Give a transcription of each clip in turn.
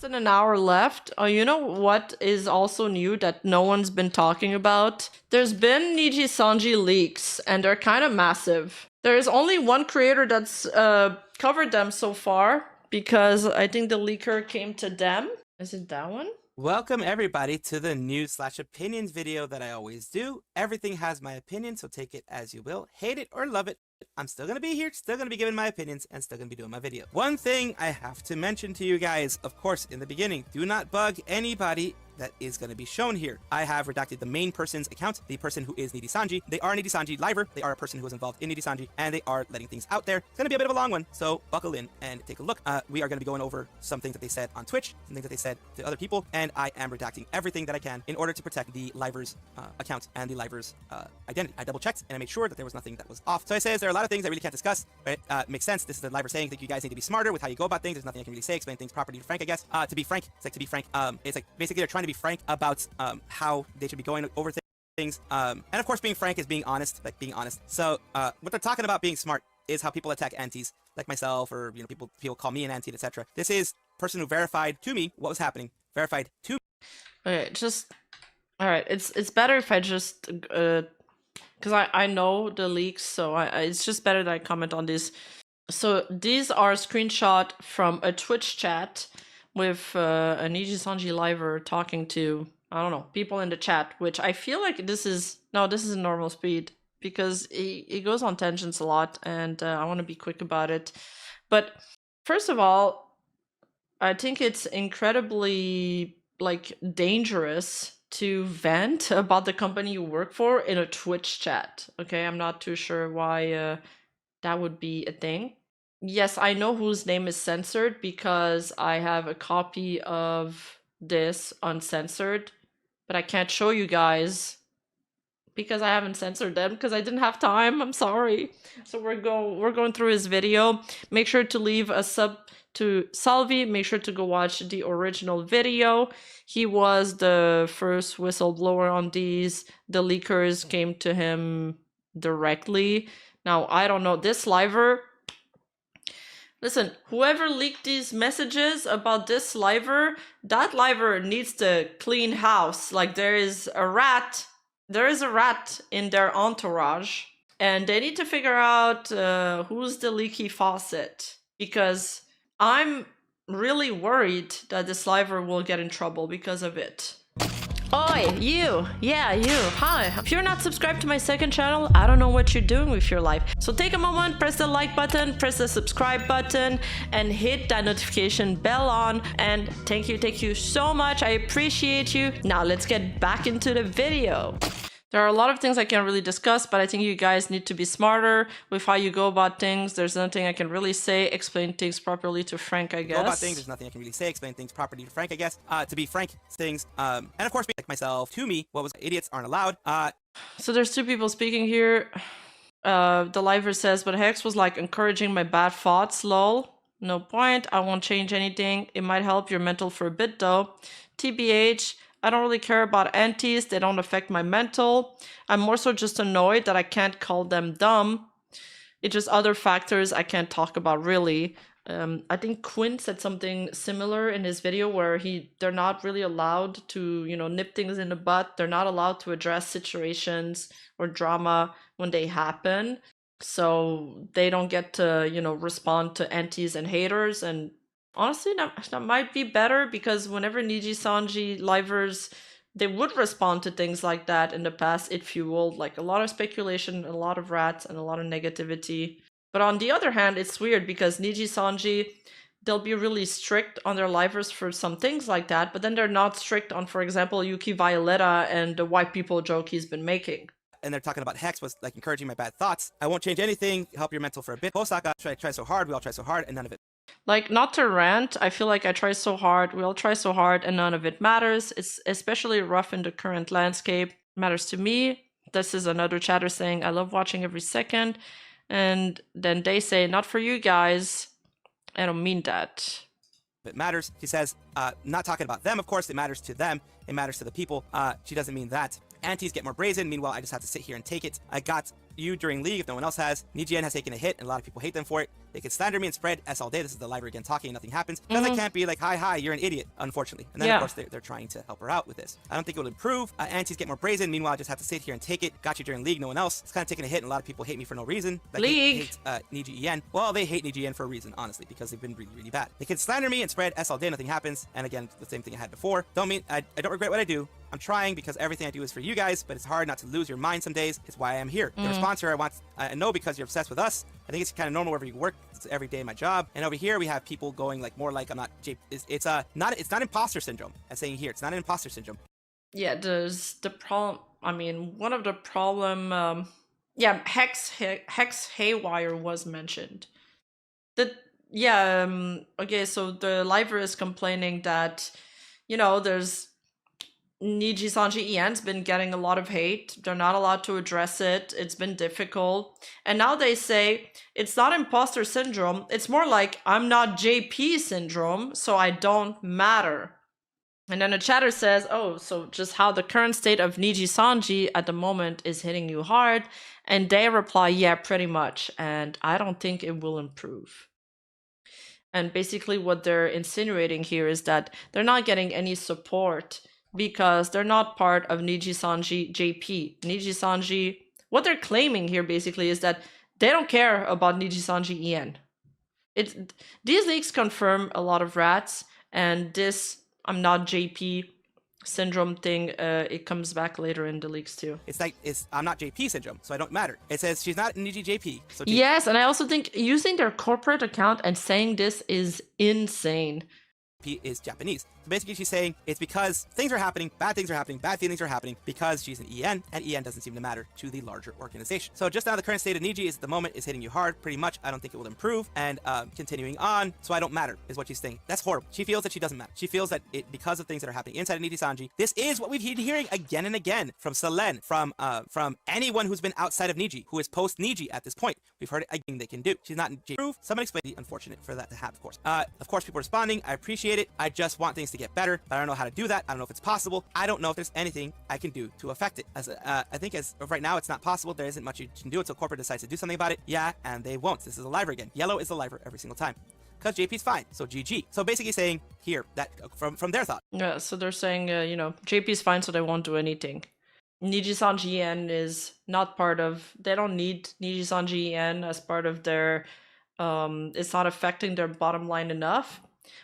than an hour left. Oh, you know what is also new that no one's been talking about? There's been Nijisanji leaks, and they're kind of massive. There is only one creator that's covered them so far, because I think the leaker came to them. Is it that one? Welcome everybody to the news/opinions video that I always do. Everything has my opinion, so take it as you will. Hate it or love it, I'm still gonna be here, still gonna be giving my opinions, and still gonna be doing my video. One thing I have to mention to you guys, of course, in the beginning, do not bug anybody that is going to be shown here. I have redacted the main person's account, the person who is Nijisanji. They are a Nijisanji liver. They are a person who is involved in Nijisanji, and they are letting things out there. It's going to be a bit of a long one, so buckle in and take a look. We are going to be going over some things that they said on Twitch, some things that they said to other people, and I am redacting everything that I can in order to protect the liver's account and the liver's identity. I double checked and I made sure that there was nothing that was off. So I say there are a lot of things I really can't discuss, but it makes sense. This is the liver saying that you guys need to be smarter with how you go about things. There's nothing I can really say. Explain things properly to Frank, I guess. To be frank, it's like basically they're trying to be frank about how they should be going over things. And of course, being frank is being honest, like being honest. So what they're talking about being smart is how people attack antis like myself, or people call me an anti, etc. This is person who verified to me what was happening, verified to me. Okay, just all right. It's better if I just because I know the leaks, so it's just better that I comment on this. So these are screenshot from a Twitch chat with a Nijisanji liver talking to, I don't know, people in the chat, which I feel like this is normal speed, because he goes on tangents a lot, and I want to be quick about it. But first of all, I think it's incredibly dangerous to vent about the company you work for in a Twitch chat. Okay, I'm not too sure why that would be a thing. Yes, I know whose name is censored because I have a copy of this uncensored, but I can't show you guys because I haven't censored them because I didn't have time. I'm sorry. So we're going through his video. Make sure to leave a sub to Salvi. Make sure to go watch the original video. He was the first whistleblower on these. The leakers came to him directly. Now, I don't know. This liver... Listen, whoever leaked these messages about this liver, that liver needs to clean house. Like, there is a rat in their entourage, and they need to figure out who's the leaky faucet, because I'm really worried that this liver will get in trouble because of it. Oi, you! Yeah, you! Hi! If you're not subscribed to my second channel, I don't know what you're doing with your life. So take a moment, press the like button, press the subscribe button, and hit that notification bell on. And thank you so much. I appreciate you. Now let's get back into the video. There are a lot of things I can't really discuss, but I think you guys need to be smarter with how you go about things. There's nothing I can really say. Explain things properly to Frank, I guess. Go about things, there's nothing I can really say. Explain things properly to Frank, I guess. To be frank, things, and of course, like myself, to me, what was idiots aren't allowed. So there's two people speaking here. The liver says, but Hex was like encouraging my bad thoughts, lol. No point. I won't change anything. It might help your mental for a bit though. TBH. I don't really care about antis. They don't affect my mental. I'm more so just annoyed that I can't call them dumb. It's just other factors I can't talk about really. I think Quinn said something similar in his video where they're not really allowed to, nip things in the butt. They're not allowed to address situations or drama when they happen. So they don't get to, respond to antis and haters. And honestly, that might be better, because whenever Nijisanji livers, they would respond to things like that in the past, it fueled like a lot of speculation, a lot of rats, and a lot of negativity. But on the other hand, it's weird because Nijisanji, they'll be really strict on their livers for some things like that, but then they're not strict on, for example, Yuki Violetta and the white people joke he's been making. And they're talking about Hex was like encouraging my bad thoughts. I won't change anything, help your mental for a bit. Osaka, try so hard, we all try so hard, and none of it. Like, not to rant, I feel like I try so hard, we all try so hard, and none of it matters. It's especially rough in the current landscape. It matters to me. This is another chatter saying, I love watching every second. And then they say, not for you guys. I don't mean that. It matters. She says, not talking about them, of course, it matters to them. It matters to the people. She doesn't mean that. Antis get more brazen. Meanwhile, I just have to sit here and take it. I got you during League if no one else has. Nijien has taken a hit, and a lot of people hate them for it. They can slander me and spread S all day. This is the library again talking and nothing happens. Because I can't be like, hi, you're an idiot, unfortunately. And then, of course, they're trying to help her out with this. I don't think it will improve. Antis get more brazen. Meanwhile, I just have to sit here and take it. Got you during League, no one else. It's kind of taking a hit, and a lot of people hate me for no reason. Like, League! They hate Niji-en. Well, they hate Niji-en for a reason, honestly, because they've been really, really bad. They can slander me and spread S all day, nothing happens. And again, the same thing I had before. I don't regret what I do. I'm trying because everything I do is for you guys, but it's hard not to lose your mind some days. It's why I'm here. The response here, I know because you're obsessed with us. I think it's kind of normal wherever you work. It's every day my job. And over here we have people going like more like I'm not it's not imposter syndrome. I'm saying here, it's not an imposter syndrome. Yeah, there's the problem. I mean, one of the problem. Hex Haywire was mentioned. Okay, so the liver is complaining that, there's Nijisanji Ian's been getting a lot of hate. They're not allowed to address it. It's been difficult. And now they say it's not imposter syndrome. It's more like I'm not JP syndrome, so I don't matter. And then a chatter says, oh, so just how the current state of Nijisanji at the moment is hitting you hard. And they reply, yeah, pretty much. And I don't think it will improve. And basically what they're insinuating here is that they're not getting any support because they're not part of Nijisanji JP. Nijisanji, what they're claiming here basically is that they don't care about Nijisanji Ian. These leaks confirm a lot of rats, and this I'm not JP syndrome thing, it comes back later in the leaks too. I'm not JP syndrome, so I don't matter. It says she's not Niji JP. So yes, and I also think using their corporate account and saying this is insane. Is Japanese. So basically she's saying it's because things are happening, bad things are happening, bad feelings are happening because she's an EN, and EN doesn't seem to matter to the larger organization. So just now the current state of Niji is at the moment is hitting you hard, pretty much. I don't think it will improve. And continuing on, so I don't matter is what she's saying. That's horrible. She feels that she doesn't matter. She feels that because of things that are happening inside of Nijisanji, this is what we've been hearing again and again from Selen, from anyone who's been outside of Niji, who is post Niji at this point. We've heard anything they can do. She's not J proof. Someone explain the unfortunate for that to happen, of course. Of course, people responding. I appreciate it. I just want things to get better, but I don't know how to do that. I don't know if it's possible. I don't know if there's anything I can do to affect it. I think as of right now, it's not possible. There isn't much you can do until corporate decides to do something about it. Yeah, and they won't. This is a liver again. Yellow is the liver every single time. Because JP's fine, so GG. So basically saying here that from their thought. Yeah, so they're saying, JP's fine, so they won't do anything. Nijisanji En is not part of, they don't need Nijisanji En as part of their, it's not affecting their bottom line enough.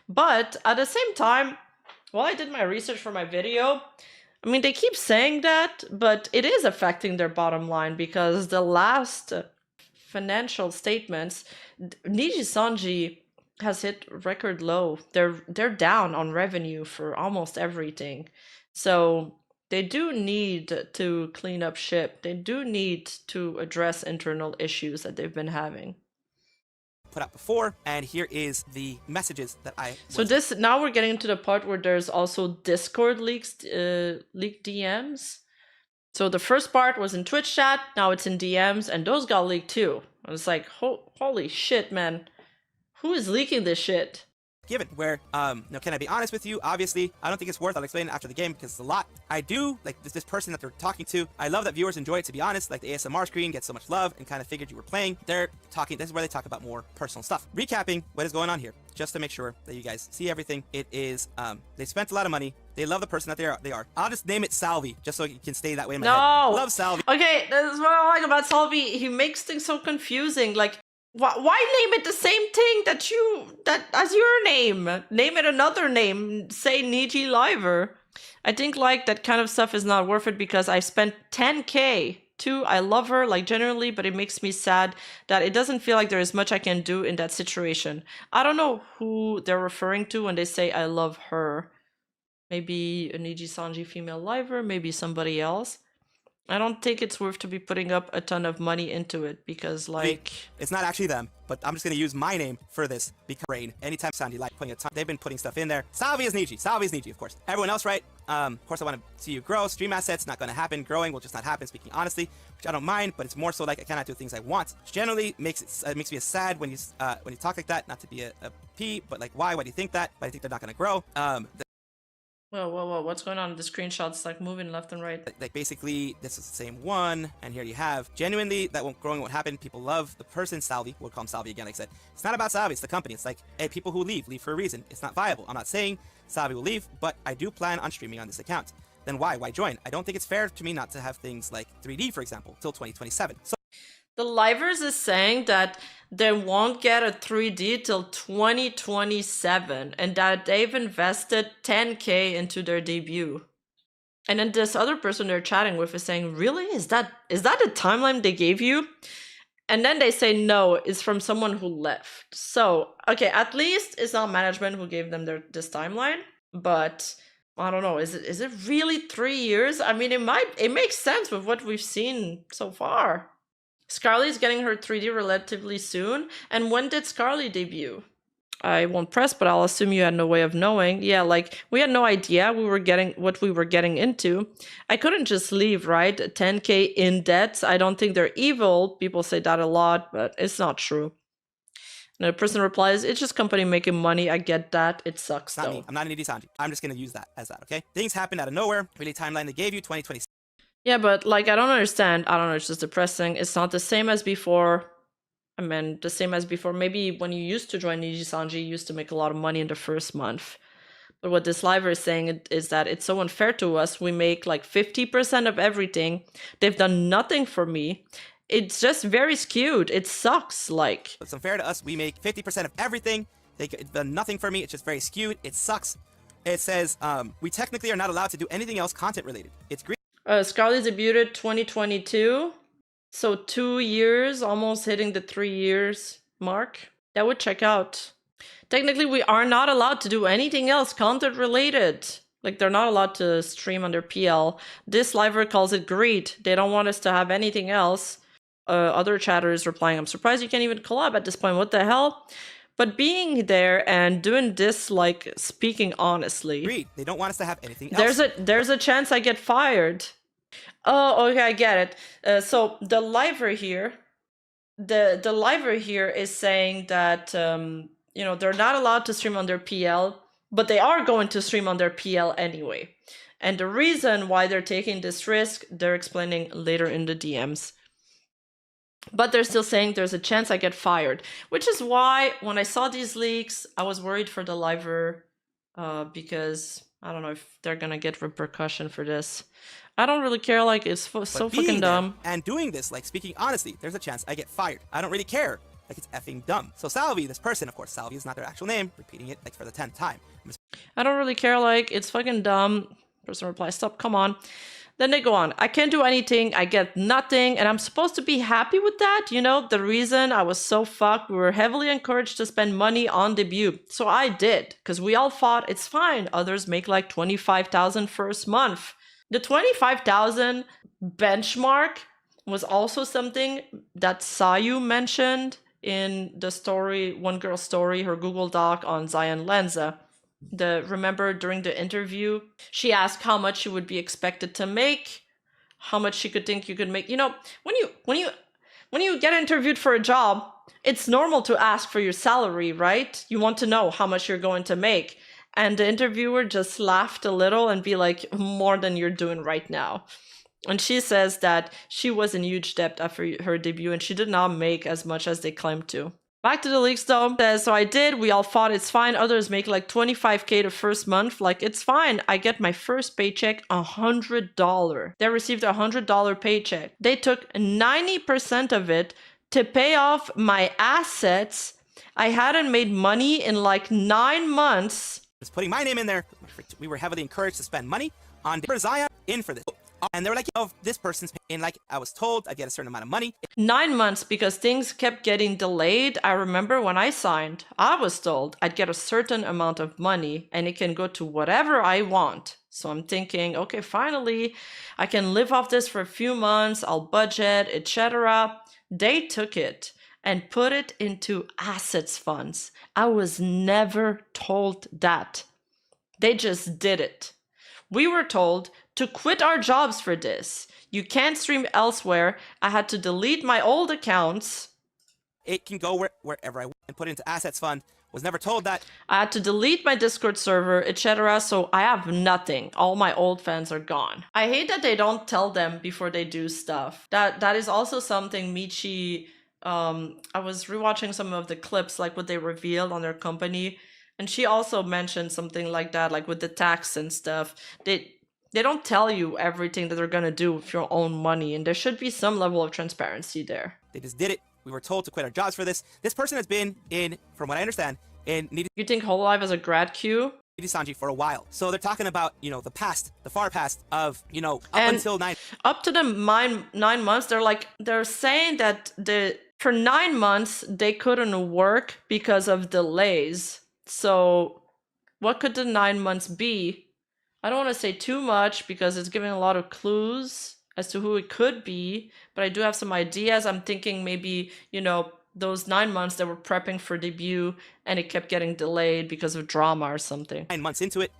But at the same time, while I did my research for my video, I mean, they keep saying that, but it is affecting their bottom line because the last financial statements, Nijisanji has hit record low. They're down on revenue for almost everything. So they do need to clean up ship. They do need to address internal issues that they've been having. Put out before, and here is the messages that So now we're getting to the part where there's also Discord leaked DMs. So the first part was in Twitch chat, now it's in DMs, and those got leaked too. I was like, holy shit, man. Who is leaking this shit? Given where can I be honest with you? Obviously I don't think it's worth. I'll explain it after the game because it's a lot. I do like this person that they're talking to. I love that viewers enjoy it, to be honest. Like the ASMR screen gets so much love and kind of figured you were playing. They're talking, this is where they talk about more personal stuff. Recapping what is going on here, just to make sure that you guys see everything. It is they spent a lot of money. They love the person that they are. I'll just name it Salvi, just so it can stay that way in my head. Love Salvi. Okay, this is what I like about Salvi. He makes things so confusing. Like, why name it the same thing that as your name? Name it another name. Say Niji Liver. I think like that kind of stuff is not worth it because I spent 10K too. I love her like genuinely, but it makes me sad that it doesn't feel like there is much I can do in that situation. I don't know who they're referring to when they say I love her. Maybe a Nijisanji female liver, maybe somebody else. I don't think it's worth to be putting up a ton of money into it because, like... It's not actually them, but I'm just going to use my name for this because Rain, anytime Sandy like putting a ton, they've been putting stuff in there. Salvi is Niji. Salvi is Niji, of course. Everyone else, right? Of course, I want to see you grow. Stream assets, not going to happen. Growing will just not happen, speaking honestly, which I don't mind, but it's more so like I cannot do things I want. Which generally makes me sad when you talk like that, not to be a P, but like, why? Why do you think that? But I think they're not going to grow. Whoa, what's going on? The screenshot's like moving left and right. Like basically, this is the same one, and here you have genuinely that growing won't happen. People love the person Salvi. We'll call him Salvi again. Like I said, it's not about Salvi. It's the company. It's like, hey, people who leave for a reason. It's not viable. I'm not saying Salvi will leave, but I do plan on streaming on this account. Then why? Why join? I don't think it's fair to me not to have things like 3D, for example, till 2027. So the Livers is saying that they won't get a 3D till 2027 and that they've invested 10K into their debut. And then this other person they're chatting with is saying, really? Is that the timeline they gave you? And then they say, no, it's from someone who left. So, okay, at least it's not management who gave them this timeline. But I don't know, is it really 3 years? I mean, it makes sense with what we've seen so far. Scarly's getting her 3D relatively soon. And when did Scarly debut? I won't press, but I'll assume you had no way of knowing. Yeah, like, we had no idea what we were getting into. I couldn't just leave, right? 10K in debt. I don't think they're evil. People say that a lot, but it's not true. And the person replies, it's just company making money. I get that. It sucks, not though. me. I'm not an Nijisanji. I'm just going to use that as that, okay? Things happen out of nowhere. Really timeline they gave you, 2020. Yeah, but like, I don't understand. I don't know, it's just depressing. It's not the same as before. I mean, the same as before. Maybe when you used to join Nijisanji, you used to make a lot of money in the first month. But what this liver is saying is that it's so unfair to us. We make like 50% of everything. They've done nothing for me. It's just very skewed. It sucks, like. It's unfair to us. We make 50% of everything. They've done nothing for me. It's just very skewed. It sucks. It says, we technically are not allowed to do anything else content related. It's green. Scarly debuted 2022. So 2 years, almost hitting the 3 years mark. That would check out. Technically, we are not allowed to do anything else content related. Like, they're not allowed to stream under PL. This liver calls it greed. They don't want us to have anything else. Other chatters replying, I'm surprised you can't even collab at this point. What the hell? But being there and doing this, like, speaking honestly. Greed. They don't want us to have anything else. There's a chance I get fired. Oh, okay, I get it. So the liver here, the liver here is saying that you know, they're not allowed to stream on their PL, but they are going to stream on their PL anyway. And the reason why they're taking this risk, they're explaining later in the DMs. But they're still saying there's a chance I get fired, which is why when I saw these leaks, I was worried for the liver because I don't know if they're gonna get repercussion for this. I don't really care, like, it's so fucking dumb. And doing this, like, speaking honestly, there's a chance I get fired. I don't really care. Like, it's effing dumb. So Salvi, this person, of course, Salvi is not their actual name, repeating it, like, for the 10th time. I don't really care, like, it's fucking dumb. Person replies, stop, come on. Then they go on, I can't do anything, I get nothing, and I'm supposed to be happy with that? You know, the reason I was so fucked, we were heavily encouraged to spend money on debut. So I did, because we all thought, it's fine. Others make like 25,000 first month. The 25,000 benchmark was also something that Sayu mentioned in the story, one girl's story, her Google Doc on Zion Lenza. Remember during the interview, she asked how much she would be expected to make, how much she could think you could make. You know, when you get interviewed for a job, it's normal to ask for your salary, right? You want to know how much you're going to make. And the interviewer just laughed a little and be like, more than you're doing right now. And she says that she was in huge debt after her debut and she did not make as much as they claimed to. Back to the leaks though. So I did, we all thought it's fine. Others make like 25K the first month. Like, it's fine. I get my first paycheck, $100. They received a $100 paycheck. They took 90% of it to pay off my assets. I hadn't made money in like 9 months. Just putting my name in there. We were heavily encouraged to spend money on Zion in for this. And they were like, oh, this person's paying, like, I was told I'd get a certain amount of money. 9 months because things kept getting delayed. I remember when I signed, I was told I'd get a certain amount of money and it can go to whatever I want. So I'm thinking, okay, finally, I can live off this for a few months. I'll budget, etc. They took it and put it into assets funds. I was never told that. They just did it. We were told to quit our jobs for this. You can't stream elsewhere. I had to delete my old accounts. It can go wherever I want and put it into assets fund. was never told that. I had to delete my Discord server, etc. So I have nothing. All my old fans are gone. I hate that they don't tell them before they do stuff. That is also something Michi, I was rewatching some of the clips, like what they revealed on their company. And she also mentioned something like that, like with the tax and stuff. They don't tell you everything that they're gonna do with your own money, and there should be some level of transparency there. They just did it. We were told to quit our jobs for this. This person has been in, from what I understand, in You think Hololive has a grad queue? Nijisanji for a while. So they're talking about, you know, the past, the far past of, you know, until 9. Up to the 9 months, they're saying that for 9 months they couldn't work because of delays. So what could the 9 months be? I don't want to say too much because it's giving a lot of clues as to who it could be, but I do have some ideas. I'm thinking maybe, you know, those 9 months they were prepping for debut and it kept getting delayed because of drama or something. 9 months into it,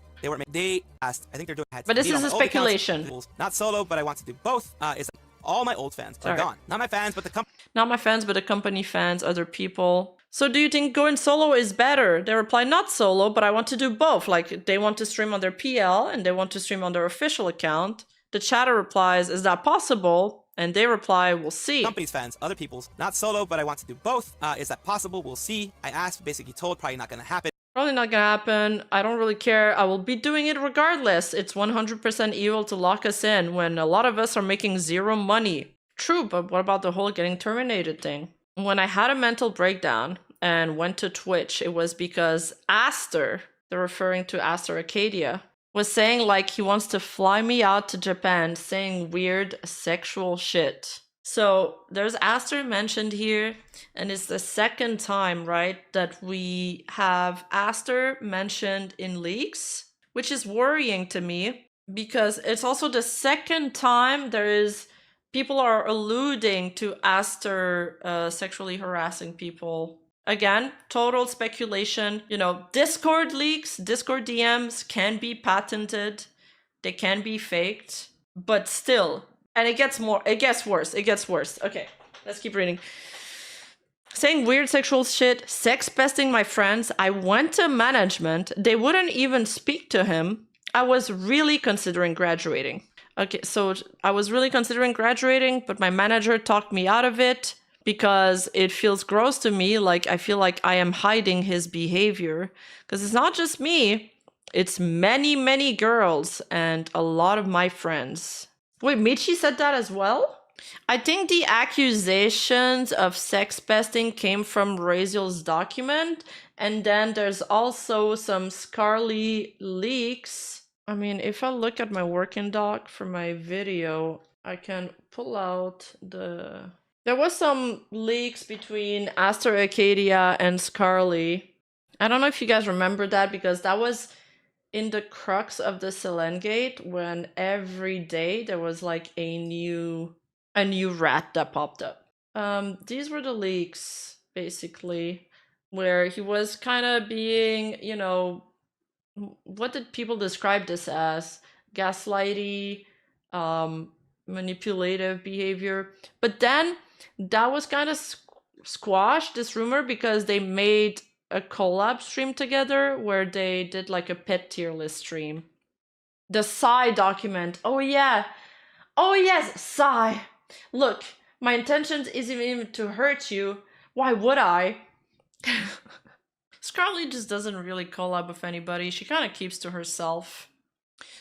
they asked, I think they're doing But this is a speculation. Accounts, not solo, but I want to do both. Is all my old fans are gone. Not my fans, but the company. Not my fans, but the company fans, other people. So do you think going solo is better? They reply, not solo, but I want to do both. Like they want to stream on their PL and they want to stream on their official account. The chatter replies, is that possible? And they reply, we'll see. Company's fans, other people's, not solo, but I want to do both. Is that possible? We'll see. I asked, basically told, probably not going to happen. Probably not gonna happen. I don't really care. I will be doing it regardless. It's 100% evil to lock us in when a lot of us are making zero money. True, but what about the whole getting terminated thing? When I had a mental breakdown and went to Twitch, it was because Aster, they're referring to Aster Arcadia, was saying like he wants to fly me out to Japan saying weird sexual shit. So there's Aster mentioned here, and it's the second time, right, that we have Aster mentioned in leaks, which is worrying to me because it's also the second time people are alluding to Aster sexually harassing people. Again, total speculation. You know, Discord leaks, Discord DMs can be patented. They can be faked, but still. And it gets worse. Okay, let's keep reading. Saying weird sexual shit, sex pesting my friends. I went to management. They wouldn't even speak to him. I was really considering graduating. Okay, so I was really considering graduating, but my manager talked me out of it because it feels gross to me. Like I feel like I am hiding his behavior because it's not just me. It's many, many girls and a lot of my friends. Wait, Michi said that as well? I think the accusations of sex pesting came from Raziel's document, and then there's also some Scarly leaks. I mean, if I look at my working doc for my video, I can pull out the... There was some leaks between Aster Arcadia and Scarly. I don't know if you guys remember that because that was in the crux of the Selene-gate when every day there was like a new rat that popped up. These were the leaks, basically, where he was kind of being, you know, what did people describe this as? Gaslighty, manipulative behavior. But then that was kind of squashed, this rumor, because they made a collab stream together where they did like a pet tier list stream. The Psy document. Oh yeah. Oh yes, Psy. Look, my intention isn't even to hurt you. Why would I? Scarly just doesn't really collab with anybody. She kind of keeps to herself.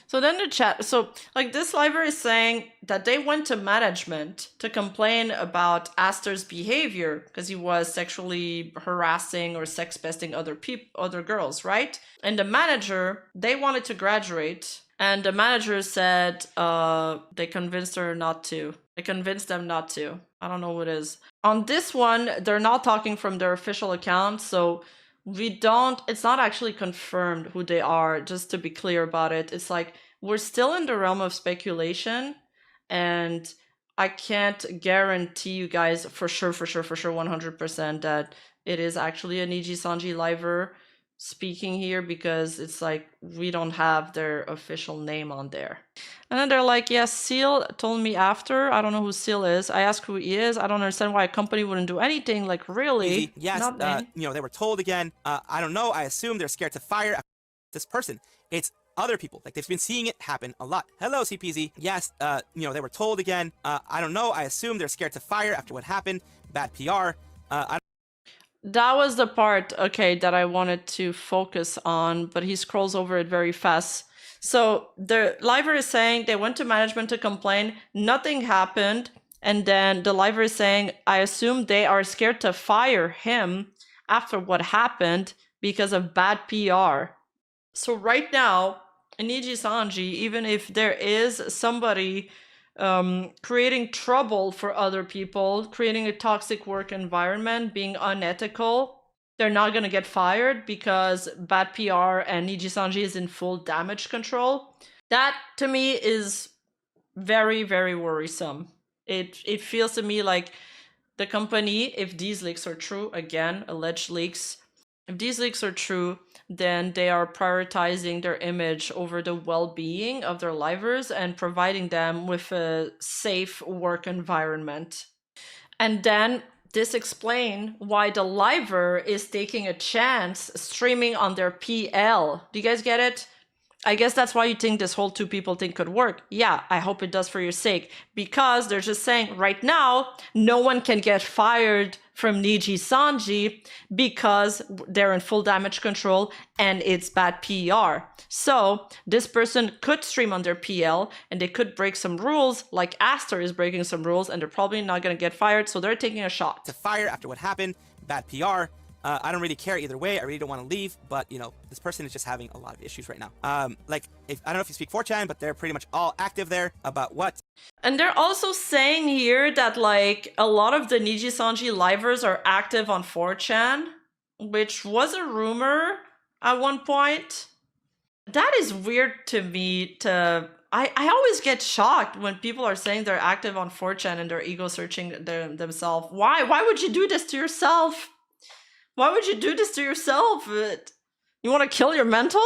So then the chat, so like this liver is saying that they went to management to complain about Aster's behavior because he was sexually harassing or sex pesting other girls, right? And the manager, they wanted to graduate, and the manager said they convinced her not to. They convinced them not to. I don't know what it is. On this one, they're not talking from their official account, so it's not actually confirmed who they are, just to be clear about it. It's like, we're still in the realm of speculation, and I can't guarantee you guys for sure, 100% that it is actually a Nijisanji liver. speaking here because it's like we don't have their official name on there. And then they're like, yes, Seal told me after. I don't know who Seal is. I asked who he is. I don't understand why a company wouldn't do anything. Like, really? Yes, Not me. you know, they were told again. I don't know. I assume they're scared to fire this person. It's other people. Like, they've been seeing it happen a lot. Hello, CPZ. Yes, you know, they were told again. I don't know. I assume they're scared to fire after what happened. Bad PR. That was the part, okay, that I wanted to focus on, but he scrolls over it very fast. So the liver is saying they went to management to complain, nothing happened, and then the liver is saying, I assume they are scared to fire him after what happened because of bad PR. So right now, in Nijisanji, even if there is somebody creating trouble for other people, creating a toxic work environment, being unethical, they're not going to get fired because bad PR and Nijisanji is in full damage control. That, to me, is very, very worrisome. It feels to me like the company, if these leaks are true, again, alleged leaks, if these leaks are true, then they are prioritizing their image over the well-being of their livers and providing them with a safe work environment. And then this explains why the liver is taking a chance streaming on their PL. Do you guys get it? I guess that's why you think this whole two people thing could work. Yeah, I hope it does for your sake. Because they're just saying right now, no one can get fired from Nijisanji because they're in full damage control and it's bad PR. So this person could stream on their PL and they could break some rules, like Aster is breaking some rules, and they're probably not going to get fired, so they're taking a shot. To fire after what happened, bad PR. I don't really care either way. I really don't want to leave, but you know, this person is just having a lot of issues right now. Like, I don't know if you speak 4chan, but they're pretty much all active there about what. And they're also saying here that like a lot of the Nijisanji livers are active on 4chan, which was a rumor at one point. That is weird to me. I always get shocked when people are saying they're active on 4chan and they're ego searching themselves. Why? Why would you do this to yourself? Why would you do this to yourself? You want to kill your mental?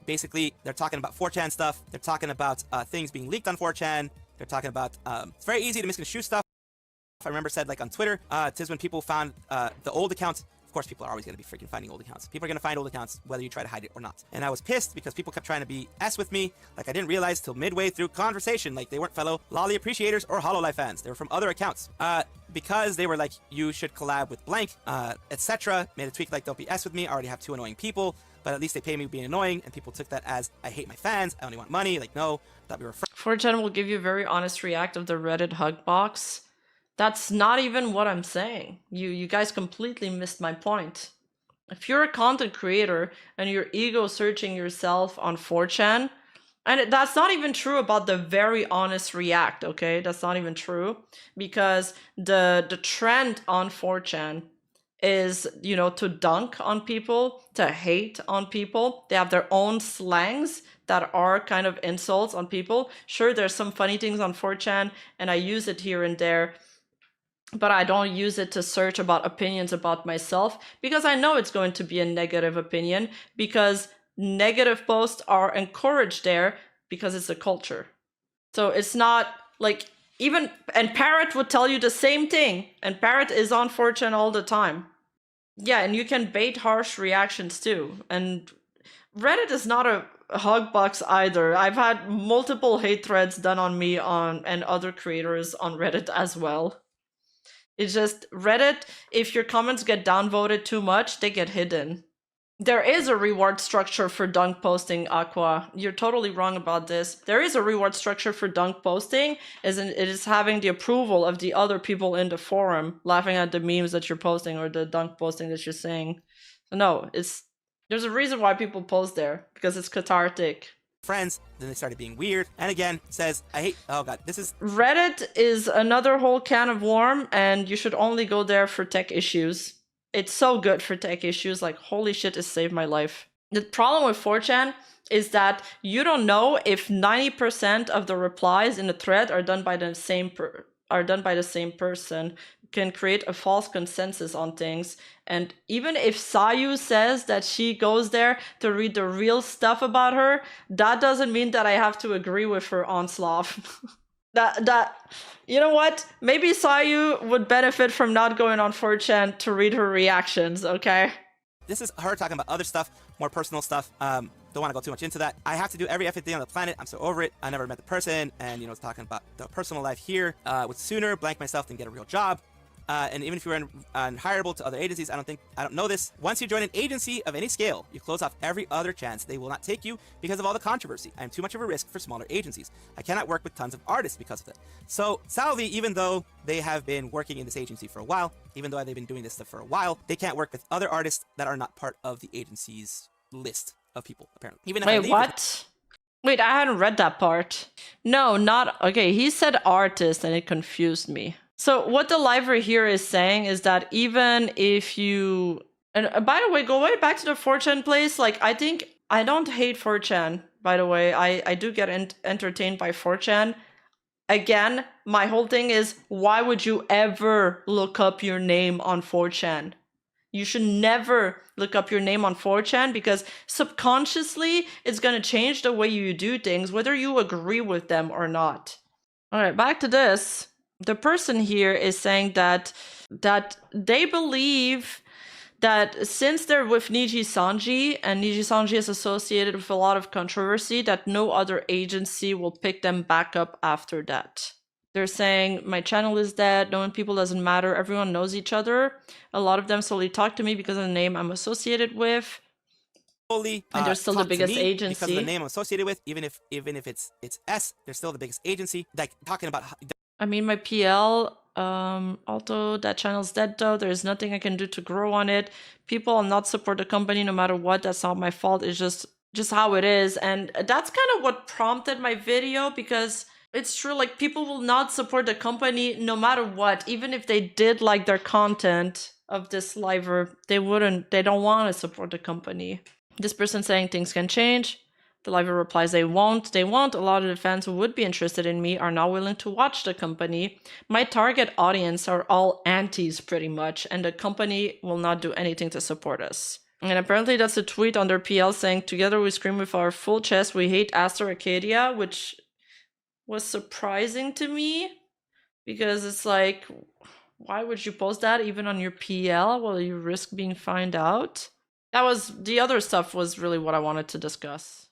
Basically, they're talking about 4chan stuff. They're talking about things being leaked on 4chan. They're talking about it's very easy to misconstrue stuff. I remember said like on Twitter, tis when people found the old accounts. Of course, people are always going to be freaking finding old accounts. People are going to find old accounts whether you try to hide it or not. And I was pissed because people kept trying to be S with me. Like, I didn't realize till midway through conversation, like they weren't fellow Lolly appreciators or Hololive fans. They were from other accounts. Because they were like, you should collab with blank, etc. Made a tweak like, don't be S with me. I already have 2 annoying people, but at least they pay me being annoying. And people took that as, I hate my fans. I only want money. Like, no, thought we were friends. 4chan will give you a very honest react of the Reddit hug box. That's not even what I'm saying. You guys completely missed my point. If you're a content creator and you're ego searching yourself on 4chan, and that's not even true about the very honest react, okay? That's not even true, because the trend on 4chan is, you know, to dunk on people, to hate on people. They have their own slangs that are kind of insults on people. Sure, there's some funny things on 4chan, and I use it here and there, but I don't use it to search about opinions about myself, because I know it's going to be a negative opinion, because negative posts are encouraged there because it's a culture. So it's not like even, and Parrot would tell you the same thing, and Parrot is on 4chan all the time. Yeah, and you can bait harsh reactions too. And Reddit is not a hug box either. I've had multiple hate threads done on me and other creators on Reddit as well. It's just Reddit, if your comments get downvoted too much, they get hidden. There is a reward structure for dunk posting, Aqua. You're totally wrong about this. There is a reward structure for dunk posting, as in it is having the approval of the other people in the forum, laughing at the memes that you're posting or the dunk posting that you're saying. So no, there's a reason why people post there, because it's cathartic. Friends, then they started being weird, and again says, I hate, oh god, this is Reddit is another whole can of worm, and you should only go there for tech issues. It's so good for tech issues, like holy shit, it saved my life. The problem with 4chan is that you don't know if 90% of the replies in a thread are done by the same are done by the same person can create a false consensus on things. And even if Sayu says that she goes there to read the real stuff about her, that doesn't mean that I have to agree with her onslaught. that you know what? Maybe Sayu would benefit from not going on 4chan to read her reactions, okay? This is her talking about other stuff, more personal stuff. Don't want to go too much into that. I have to do every effing thing on the planet. I'm so over it. I never met the person. And, you know, it's talking about the personal life here. Would sooner blank myself than get a real job. And even if you're unhireable to other agencies, I don't know this. Once you join an agency of any scale, you close off every other chance. They will not take you because of all the controversy. I am too much of a risk for smaller agencies. I cannot work with tons of artists because of it. So Salvi, even though they have been working in this agency for a while, even though they've been doing this stuff for a while, they can't work with other artists that are not part of the agency's list of people, apparently. Even if Wait, what? Wait, I hadn't read that part. No, not... Okay, he said artist and it confused me. So what the liver here is saying is that even if you... And by the way, going back to the 4chan place, like, I think... I don't hate 4chan, by the way. I do get entertained by 4chan. Again, my whole thing is, why would you ever look up your name on 4chan? You should never look up your name on 4chan because subconsciously it's going to change the way you do things, whether you agree with them or not. All right, back to this. The person here is saying that they believe that since they're with Nijisanji and Nijisanji is associated with a lot of controversy, that no other agency will pick them back up after that. They're saying, my channel is dead, knowing people doesn't matter, everyone knows each other. A lot of them solely talk to me because of the name I'm associated with. And they're still the biggest agency. Because of the name I'm associated with, even if it's S, they're still the biggest agency. Like, talking about... I mean, my PL, although that channel's dead though, there's nothing I can do to grow on it. People will not support the company no matter what. That's not my fault. It's just how it is. And that's kind of what prompted my video, because it's true, like, people will not support the company no matter what. Even if they did like their content of this liver, they don't want to support the company. This person saying things can change. The liver replies they won't. A lot of the fans who would be interested in me are not willing to watch the company. My target audience are all antis pretty much, and the company will not do anything to support us. And apparently that's a tweet on their PL saying, together we scream with our full chest, we hate Aster Arcadia, which was surprising to me, because it's like, why would you post that even on your PL while you risk being found out? The other stuff was really what I wanted to discuss.